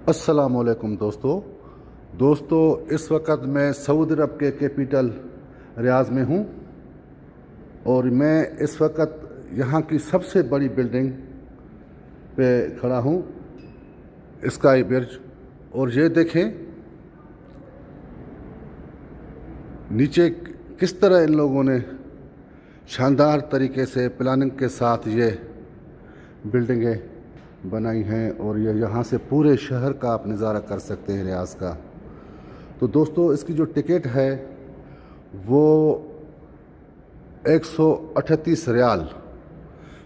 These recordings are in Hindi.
अस्सलामुअलैकुम दोस्तों इस वक्त मैं सऊदी अरब के कैपिटल रियाद में हूँ और मैं इस वक्त यहाँ की सबसे बड़ी बिल्डिंग पे खड़ा हूँ, स्काई ब्रिज। और ये देखें नीचे किस तरह इन लोगों ने शानदार तरीके से प्लानिंग के साथ ये बिल्डिंगें बनाई हैं और ये यहाँ से पूरे शहर का आप नज़ारा कर सकते हैं रियाद का। तो दोस्तों इसकी जो टिकट है वो 138 रियाल,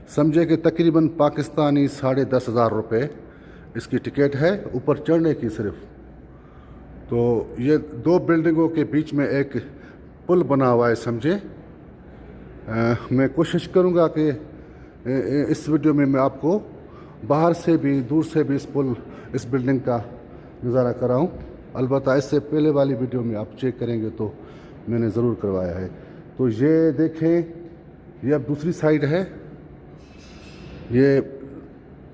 समझे कि तकरीबन पाकिस्तानी 10,500 रुपये इसकी टिकट है ऊपर चढ़ने की सिर्फ। तो ये दो बिल्डिंगों के बीच में एक पुल बना हुआ है, समझे। मैं कोशिश करूँगा कि इस वीडियो में मैं आपको बाहर से भी दूर से भी इस बिल्डिंग का नज़ारा कराऊं। अलबत्ता इससे पहले वाली वीडियो में आप चेक करेंगे तो मैंने ज़रूर करवाया है। तो ये देखें, ये अब दूसरी साइड है, ये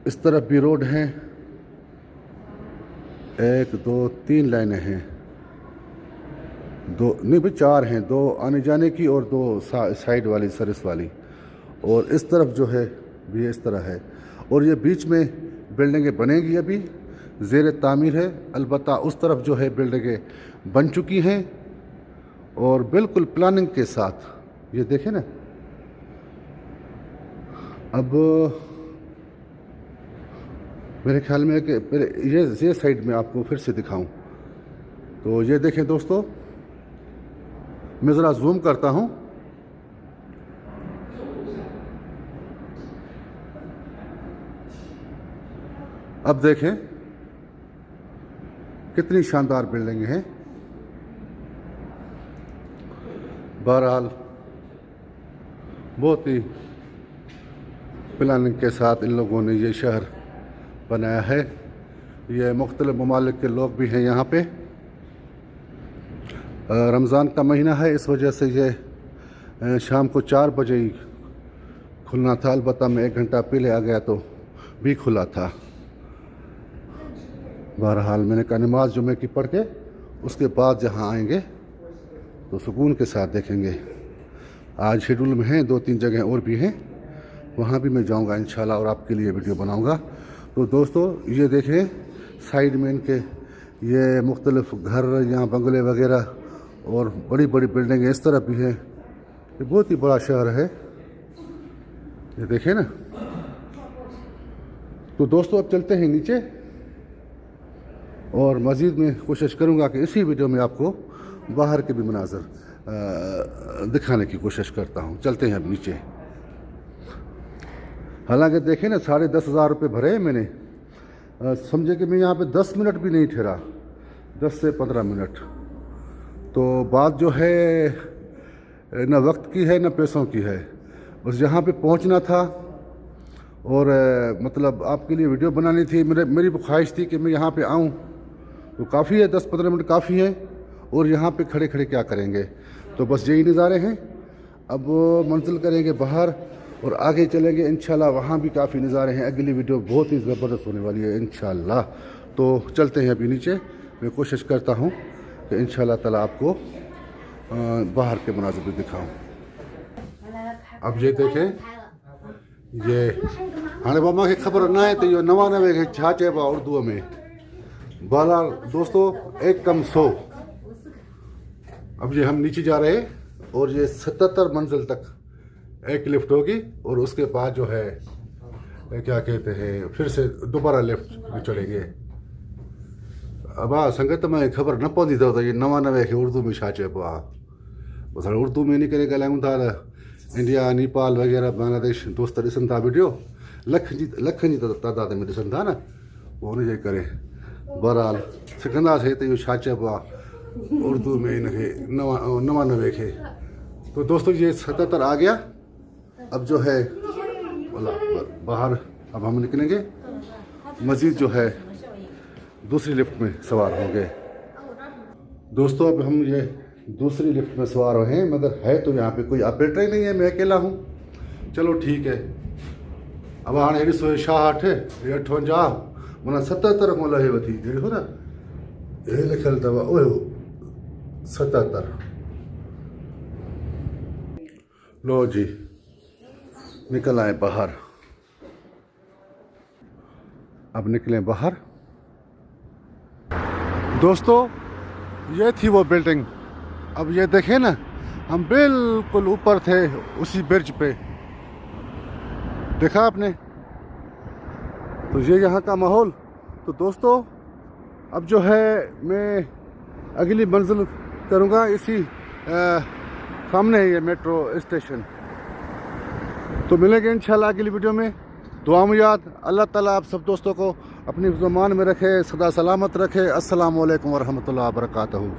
इस तरफ भी रोड हैं, 1 2 3 लाइनें हैं, 2 नहीं भाई 4 हैं, 2 आने जाने की और 2 साइड वाली सर्विस वाली। और इस तरफ जो है भी इस तरह है और ये बीच में बिल्डिंगें बनेगी, अभी ज़ेर तामीर है। अलबत्ता उस तरफ जो है बिल्डिंगें बन चुकी हैं और बिल्कुल प्लानिंग के साथ। ये देखें ना, अब मेरे ख्याल में कि ये साइड में आपको फिर से दिखाऊं। तो ये देखें दोस्तों, मैं ज़रा जूम करता हूं। अब देखें कितनी शानदार बिल्डिंग है। बहरहाल बहुत ही प्लानिंग के साथ इन लोगों ने ये शहर बनाया है। ये मुख्तलिफ ममालिक के लोग भी हैं यहाँ पे। रमज़ान का महीना है, इस वजह से ये शाम को 4 बजे ही खुलना था। अलबत्ता मैं 1 घंटा पहले आ गया तो भी खुला था। बहरहाल मैंने कहा नमाज जुमे की पढ़ के उसके बाद जहाँ आएंगे तो सुकून के साथ देखेंगे। आज शेड्यूल में हैं 2-3 जगह और भी हैं, वहाँ भी मैं जाऊँगा इंशाल्लाह और आपके लिए वीडियो बनाऊँगा। तो दोस्तों ये देखें साइड में इनके ये मुख्तलिफ घर, यहाँ बंगले वगैरह और बड़ी बड़ी बिल्डिंगें इस तरफ भी हैं। ये बहुत ही बड़ा शहर है, ये देखें ना। तो दोस्तों अब चलते हैं नीचे और मज़ीद में कोशिश करूँगा कि इसी वीडियो में आपको बाहर के भी मनाज़र दिखाने की कोशिश करता हूँ। चलते हैं अब नीचे। हालांकि देखें ना 10,500 रुपये भरे हैं मैंने, समझे कि मैं यहाँ पे 10 मिनट भी नहीं ठहरा, 10 से 15 मिनट। तो बात जो है न वक्त की है न पैसों की है, बस यहाँ पे पहुँचना था और मतलब आपके लिए वीडियो बनानी थी। मेरी ख्वाहिश थी कि मैं यहाँ पे आऊँ तो काफ़ी है, 10-15 मिनट काफ़ी है। और यहाँ पे खड़े खड़े क्या करेंगे, तो बस यही नज़ारे हैं। अब मंजिल करेंगे बाहर और आगे चलेंगे इंशाल्लाह, वहाँ भी काफ़ी नज़ारे हैं। अगली वीडियो बहुत ही ज़बरदस्त होने वाली है इंशाल्लाह। तो चलते हैं अभी नीचे। मैं कोशिश करता हूँ कि इंशाल्लाह ताला आपको बाहर के मनाज़िर भी दिखाऊँ। अब ये देखें, ये हाँ मामा की खबर ना है तो ये 99 छा चेबा उर्दू में। बहरहाल दोस्तों 1 कम 100। अब ये हम नीचे जा रहे हैं और ये 77 मंजिल तक एक लिफ्ट होगी और उसके बाद जो है क्या कहते हैं फिर से दोबारा लिफ्ट में चढ़ेंगे। अब संगत में खबर न पवंदी अथव त 99 खे उर्दू में छा चइबो आहे। बस उर्दू में इन करे ॻाल्हायूं था। इंडिया, नेपाल वग़ैरह बांग्लादेश दोस्त ॾिसनि था वीडियो, लखनि जी तादाद में ॾिसनि था न, पोइ हुनजे करे बहरहाल सिखंदासीं त इहो छा चइबो आहे उर्दू में इनखे 99 खे। तो दोस्तों ये 77 आ गया। अब जो है बाहर अब हम निकलेंगे, मज़ीद जो है दूसरी लिफ्ट में सवार होंगे। दोस्तों अब हम ये दूसरी लिफ्ट में सवार हैं, मगर है तो यहाँ पे कोई ऑपरेटर ही नहीं है, मैं अकेला हूँ। चलो ठीक है। अब हाँ 158 58 माना 77 खां लहे वठी देखो ना, ये लिखियल अथव ओयो 77। लो जी निकल आए बाहर। अब निकले बाहर। दोस्तों ये थी वो बिल्डिंग। अब ये देखें ना, हम बिल्कुल ऊपर थे उसी ब्रिज पे, देखा आपने। तो ये यहाँ का माहौल। तो दोस्तों अब जो है मैं अगली मंजिल करूँगा इसी सामने है ये मेट्रो स्टेशन। तो मिलेंगे इंशाल्लाह अगली वीडियो में। दुआ में याद। अल्लाह ताला आप सब दोस्तों को अपनी ज़ुबान में रखे, सदा सलामत रखे। अस्सलामु अलैकुम वरहमतुल्लाहि वबरकातुहू।